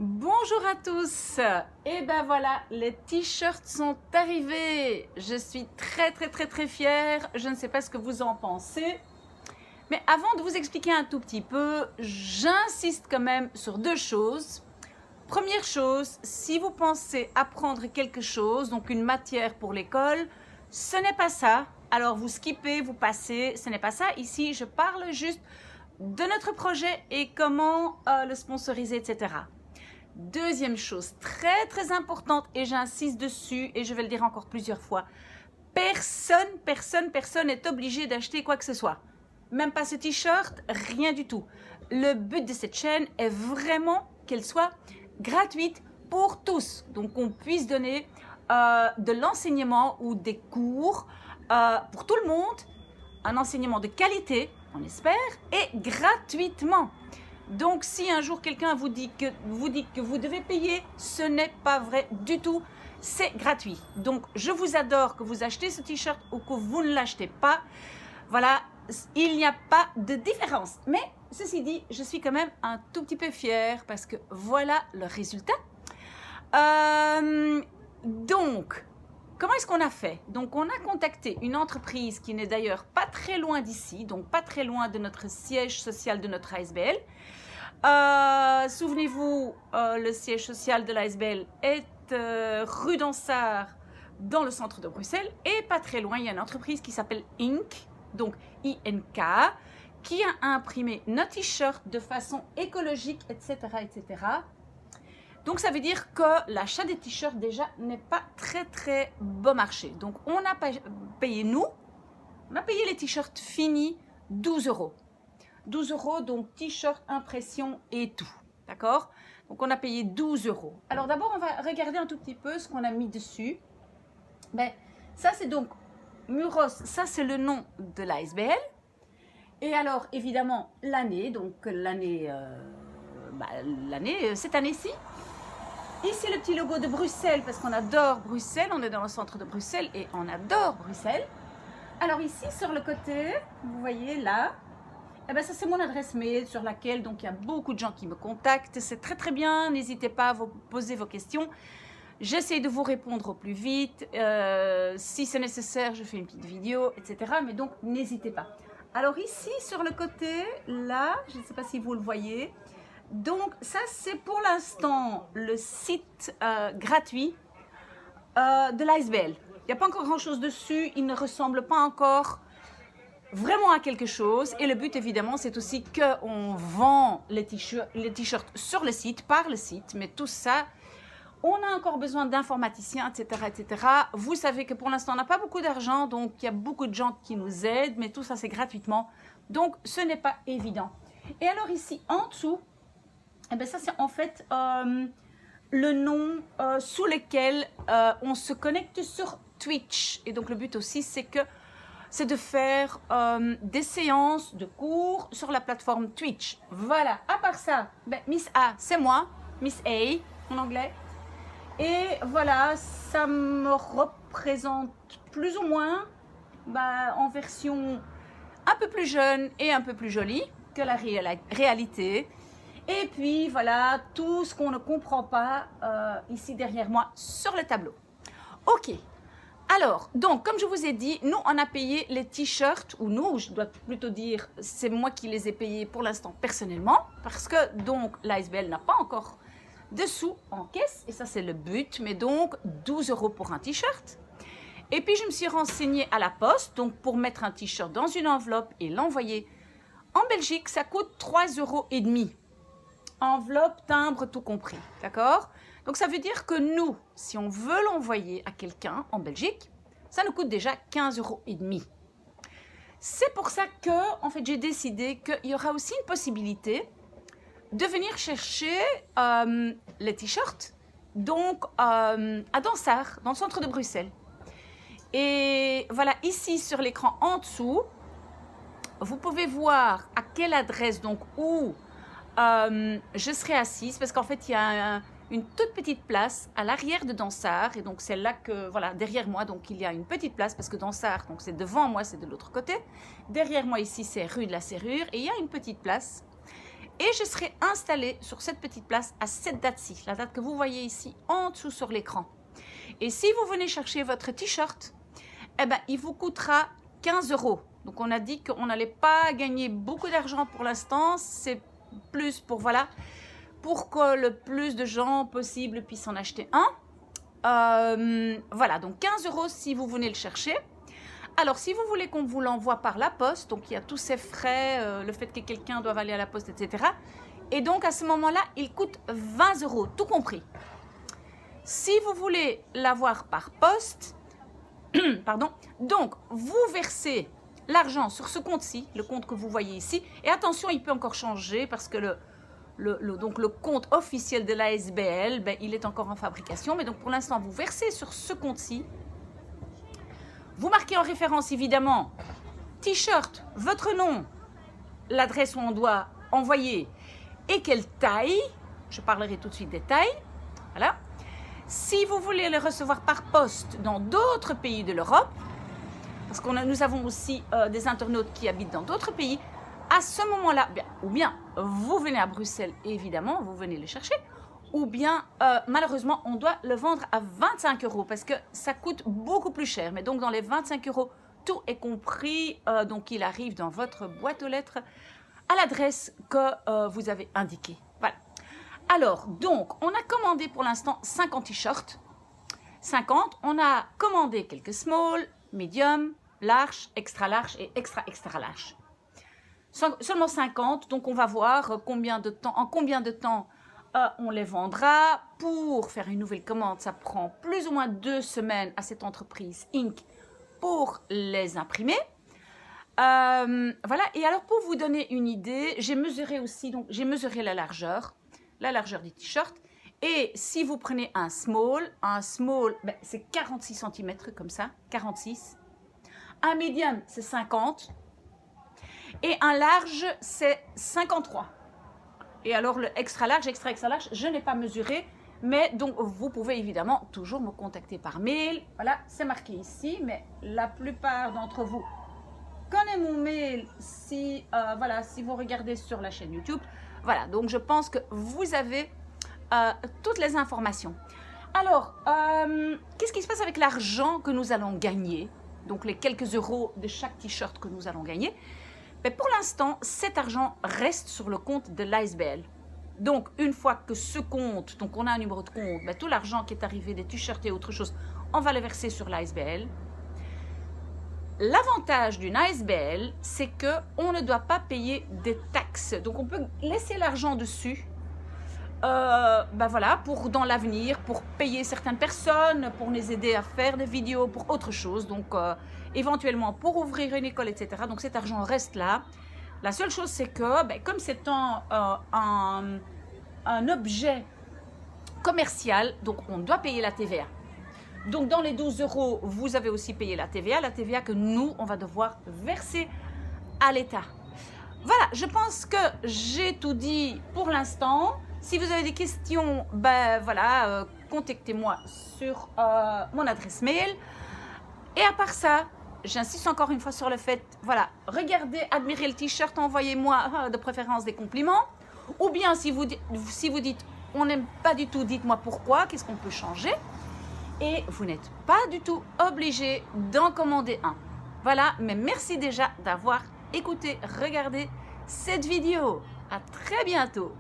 Bonjour à tous. Et ben voilà, les t-shirts sont arrivés. Je suis très fière. Je ne sais pas ce que vous en pensez. Mais avant de vous expliquer un tout petit peu, j'insiste quand même sur deux choses. Première chose, si vous pensez apprendre quelque chose, donc une matière pour l'école, ce n'est pas ça. Alors vous skippez, vous passez, ce n'est pas ça. Ici, je parle juste de notre projet et comment le sponsoriser, etc. Deuxième chose très importante, et j'insiste dessus et je vais le dire encore plusieurs fois, personne n'est obligé d'acheter quoi que ce soit. Même pas ce t-shirt, rien du tout. Le but de cette chaîne est vraiment qu'elle soit gratuite pour tous. Donc qu'on puisse donner de l'enseignement ou des cours pour tout le monde, un enseignement de qualité, on espère, et gratuitement. Donc, si un jour quelqu'un vous dit que vous devez payer, ce n'est pas vrai du tout. C'est gratuit. Donc, je vous adore que vous achetez ce t-shirt ou que vous ne l'achetez pas. Voilà, il n'y a pas de différence. Mais, ceci dit, je suis quand même un tout petit peu fière parce que voilà le résultat. Donc, comment est-ce qu'on a fait? Donc, on a contacté une entreprise qui n'est d'ailleurs pas très loin d'ici, donc pas très loin de notre siège social de notre ASBL. Souvenez-vous, le siège social de l'ASBL est rue d'Ansart, dans le centre de Bruxelles, et pas très loin, il y a une entreprise qui s'appelle Ink, donc INK, qui a imprimé nos t-shirts de façon écologique, etc., etc. Donc, ça veut dire que l'achat des t-shirts, déjà, n'est pas très bon marché. Donc, on a payé, on a payé les t-shirts finis 12 €. 12 €, donc t-shirt, impression et tout. D'accord? Donc, on a payé 12 €. Alors, d'abord, on va regarder un tout petit peu ce qu'on a mis dessus. Ben, ça, c'est donc Muros. Ça, c'est le nom de l'ASBL. Et alors, évidemment, l'année. Donc, l'année, cette année-ci. Ici, le petit logo de Bruxelles, parce qu'on adore Bruxelles. On est dans le centre de Bruxelles et on adore Bruxelles. Alors, ici, sur le côté, vous voyez là, eh ben ça, c'est mon adresse mail sur laquelle donc il y a beaucoup de gens qui me contactent. C'est très bien. N'hésitez pas à vous poser vos questions. J'essaie de vous répondre au plus vite. Si c'est nécessaire, je fais une petite vidéo, etc. Mais donc, n'hésitez pas. Alors ici, sur le côté, là, je ne sais pas si vous le voyez. Donc, ça, c'est pour l'instant le site gratuit de l'ASBL. Il n'y a pas encore grand-chose dessus. Il ne ressemble pas encore vraiment à quelque chose. Et le but, évidemment, c'est aussi qu'on vend les t-shirts sur le site, par le site. Mais tout ça, on a encore besoin d'informaticiens, etc., etc. Vous savez que pour l'instant, on n'a pas beaucoup d'argent. Donc, il y a beaucoup de gens qui nous aident. Mais tout ça, c'est gratuitement. Donc, ce n'est pas évident. Et alors ici, en dessous, eh bien, ça, c'est en fait le nom sous lequel on se connecte sur Twitch. Et donc, le but aussi, c'est de faire des séances de cours sur la plateforme Twitch. Voilà. À part ça, ben, Miss A, c'est moi. Miss A, en anglais. Et voilà, ça me représente plus ou moins en version un peu plus jeune et un peu plus jolie que la réalité. Et puis, voilà, tout ce qu'on ne comprend pas ici derrière moi sur le tableau. Ok. Alors, donc, comme je vous ai dit, nous, on a payé les t-shirts, ou nous, je dois plutôt dire, c'est moi qui les ai payés pour l'instant personnellement, parce que, donc, l'ASBL n'a pas encore de sous en caisse, et ça, c'est le but, mais donc, 12 € pour un t-shirt. Et puis, je me suis renseignée à la poste, donc, pour mettre un t-shirt dans une enveloppe et l'envoyer en Belgique, ça coûte 3,5 €. Enveloppe, timbre, tout compris, d'accord? Donc, ça veut dire que nous, si on veut l'envoyer à quelqu'un en Belgique, ça nous coûte déjà 15,5 €. C'est pour ça que, en fait, j'ai décidé qu'il y aura aussi une possibilité de venir chercher les t-shirts, donc à Dansart, dans le centre de Bruxelles. Et voilà, ici sur l'écran en dessous, vous pouvez voir à quelle adresse, donc où je serai assise, parce qu'en fait, il y a une toute petite place à l'arrière de Dansart, et donc c'est là que, voilà, derrière moi, donc il y a une petite place, parce que Dansart, donc c'est devant moi, c'est de l'autre côté. Derrière moi, ici, c'est rue de la Serrure, et il y a une petite place. et je serai installée sur cette petite place à cette date-ci, la date que vous voyez ici en dessous sur l'écran. Et si vous venez chercher votre t-shirt, eh ben, il vous coûtera 15 €. Donc on a dit qu'on n'allait pas gagner beaucoup d'argent pour l'instant, c'est plus pour, voilà, pour que le plus de gens possible puissent en acheter un. Voilà, donc 15 € si vous venez le chercher. Alors, si vous voulez qu'on vous l'envoie par la poste, donc il y a tous ces frais, le fait que quelqu'un doive aller à la poste, etc. Et donc, à ce moment-là, il coûte 20 €, tout compris. Si vous voulez l'avoir par poste, pardon, donc vous versez l'argent sur ce compte-ci, le compte que vous voyez ici. Et attention, il peut encore changer parce que donc le compte officiel de l'ASBL, ben, il est encore en fabrication. Mais donc, pour l'instant, vous versez sur ce compte-ci. Vous marquez en référence, évidemment, t-shirt, votre nom, l'adresse où on doit envoyer et quelle taille. Je parlerai tout de suite des tailles. Voilà. Si vous voulez le recevoir par poste dans d'autres pays de l'Europe, parce que nous avons aussi des internautes qui habitent dans d'autres pays, à ce moment-là, ou bien vous venez à Bruxelles, évidemment, vous venez le chercher, ou bien malheureusement on doit le vendre à 25 € parce que ça coûte beaucoup plus cher. Mais donc dans les 25 €, tout est compris, donc il arrive dans votre boîte aux lettres à l'adresse que vous avez indiquée. Voilà. Alors donc on a commandé pour l'instant 50 t-shirts, 50. On a commandé quelques small, medium, large, extra large et extra extra large. Seulement 50, donc on va voir en combien de temps on les vendra. Pour faire une nouvelle commande, ça prend plus ou moins 2 semaines à cette entreprise Inc. pour les imprimer. Voilà, et alors pour vous donner une idée, j'ai mesuré aussi, donc j'ai mesuré la largeur des t-shirts. Et si vous prenez un small, ben, c'est 46 cm comme ça, 46. Un medium, c'est 50. Et un large, c'est 53. Et alors le extra large, je n'ai pas mesuré, mais donc vous pouvez évidemment toujours me contacter par mail. Voilà, c'est marqué ici, mais la plupart d'entre vous connaissent mon mail si, voilà, si vous regardez sur la chaîne YouTube. Voilà, donc je pense que vous avez toutes les informations. Alors, qu'est-ce qui se passe avec l'argent que nous allons gagner? Donc les quelques euros de chaque t-shirt que nous allons gagner. Mais pour l'instant, cet argent reste sur le compte de l'ASBL. Donc, une fois que ce compte, donc on a un numéro de compte, mais tout l'argent qui est arrivé des t-shirts et autre chose, on va le verser sur l'ASBL. L'avantage d'une ASBL, c'est qu'on ne doit pas payer des taxes. Donc, on peut laisser l'argent dessus, ben voilà, pour dans l'avenir, pour payer certaines personnes, pour les aider à faire des vidéos, pour autre chose. Donc, éventuellement pour ouvrir une école, etc. Donc cet argent reste là. La seule chose, c'est que, ben, comme c'est un objet commercial, donc on doit payer la TVA. Donc dans les 12 €, vous avez aussi payé la TVA que nous, on va devoir verser à l'État. Voilà, je pense que j'ai tout dit pour l'instant. Si vous avez des questions, ben voilà, contactez-moi sur mon adresse mail. Et à part ça, j'insiste encore une fois sur le fait, voilà, regardez, admirez le t-shirt, envoyez-moi de préférence des compliments. Ou bien si vous dites, on n'aime pas du tout, dites-moi pourquoi, qu'est-ce qu'on peut changer. Et vous n'êtes pas du tout obligé d'en commander un. Voilà, mais merci déjà d'avoir écouté, regardé cette vidéo. À très bientôt.